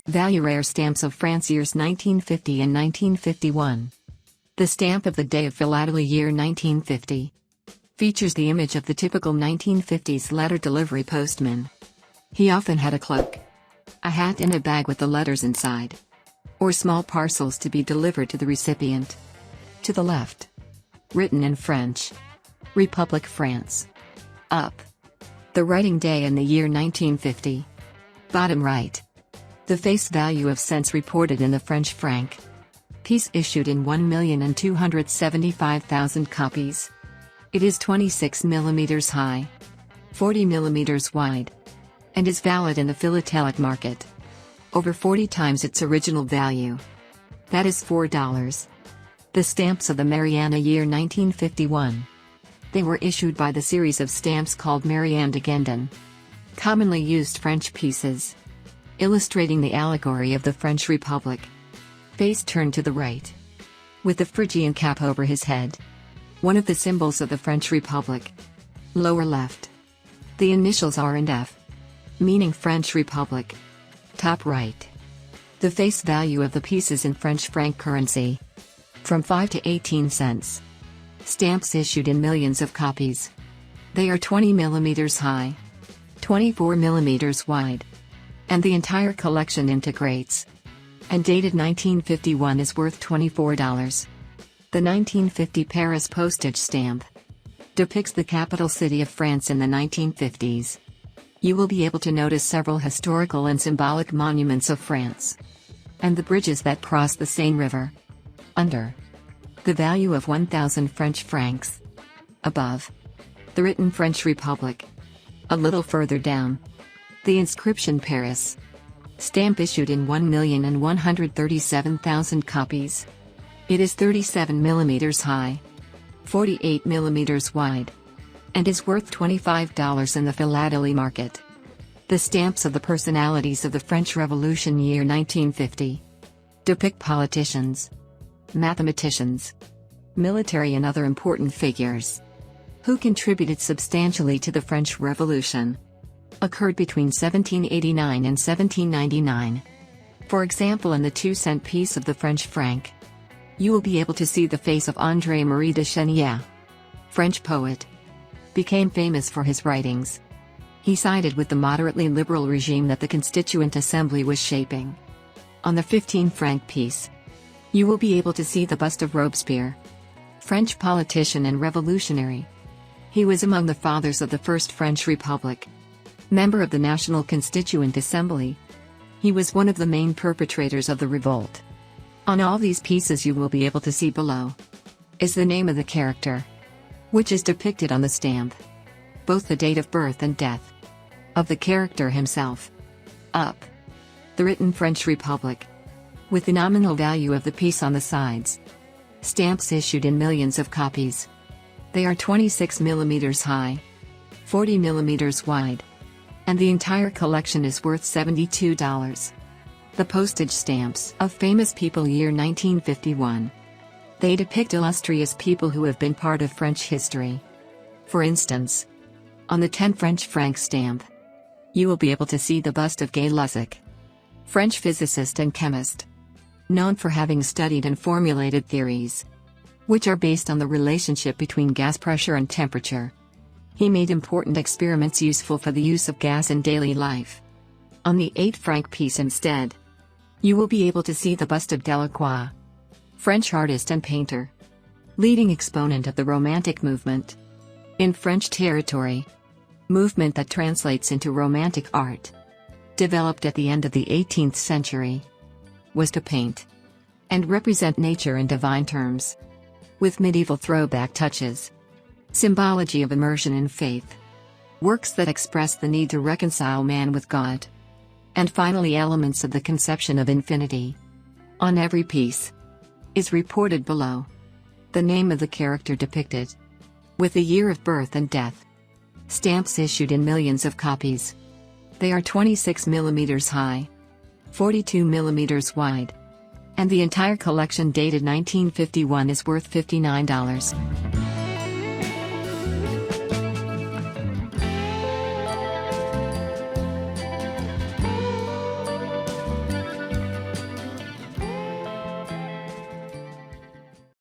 Value rare stamps of France years 1950 and 1951. The stamp of the day of philately year 1950 features the image of the typical 1950s letter delivery postman. He often had a cloak, a hat and a bag with the letters inside, or small parcels to be delivered to the recipient. To the left, written in French, Republic France. Up, the writing day and the year 1950. Bottom right, the face value of cents reported in the French franc. Piece issued in 1,275,000 copies. It is 26 mm high, 40 mm wide, and is valid in the philatelic market. Over 40 times its original value. That is $4. The stamps of the Marianne year 1951. They were issued by the series of stamps called Marianne de Gendon. Commonly used French pieces, illustrating the allegory of the French Republic. Face turned to the right, with the Phrygian cap over his head, one of the symbols of the French Republic. Lower left, the initials R and F, meaning French Republic. Top right, the face value of the pieces in French franc currency, from 5 to 18 cents. Stamps issued in millions of copies. They are 20 mm high, 24 mm wide, and the entire collection integrates. And dated 1951 is worth $24. The 1950 Paris postage stamp depicts the capital city of France in the 1950s. You will be able to notice several historical and symbolic monuments of France, and the bridges that cross the Seine River. Under, the value of 1,000 French francs. Above, the written French Republic. A little further down, the inscription Paris. Stamp issued in 1,137,000 copies. It is 37 mm high, 48 mm wide, and is worth $25 in the philately market. The stamps of the personalities of the French Revolution year 1950 depict politicians, mathematicians, military and other important figures who contributed substantially to the French Revolution. Occurred between 1789 and 1799. For example, in the 2-cent piece of the French franc, you will be able to see the face of André-Marie de Chénier. French poet, became famous for his writings. He sided with the moderately liberal regime that the Constituent Assembly was shaping. On the 15-franc piece, you will be able to see the bust of Robespierre, French politician and revolutionary. He was among the fathers of the First French Republic. Member of the National Constituent Assembly. He was one of the main perpetrators of the revolt. On all these pieces you will be able to see below is the name of the character, which is depicted on the stamp. Both the date of birth and death of the character himself. Up, the written French Republic, with the nominal value of the piece on the sides. Stamps issued in millions of copies. They are 26 mm high, 40 mm wide, and the entire collection is worth $72. The postage stamps of famous people year 1951. They depict illustrious people who have been part of French history. For instance, on the 10 French franc stamp, you will be able to see the bust of Gay-Lussac, French physicist and chemist, known for having studied and formulated theories, which are based on the relationship between gas pressure and temperature. He made important experiments useful for the use of gas in daily life. On the 8-franc piece instead, you will be able to see the bust of Delacroix, French artist and painter, leading exponent of the Romantic movement. In French territory, movement that translates into Romantic art, developed at the end of the 18th century, was to paint and represent nature in divine terms, with medieval throwback touches. Symbology of immersion in faith. Works that express the need to reconcile man with God. And finally elements of the conception of infinity. On every piece is reported below the name of the character depicted, with the year of birth and death. Stamps issued in millions of copies. They are 26 mm high, 42 mm wide, and the entire collection dated 1951 is worth $59.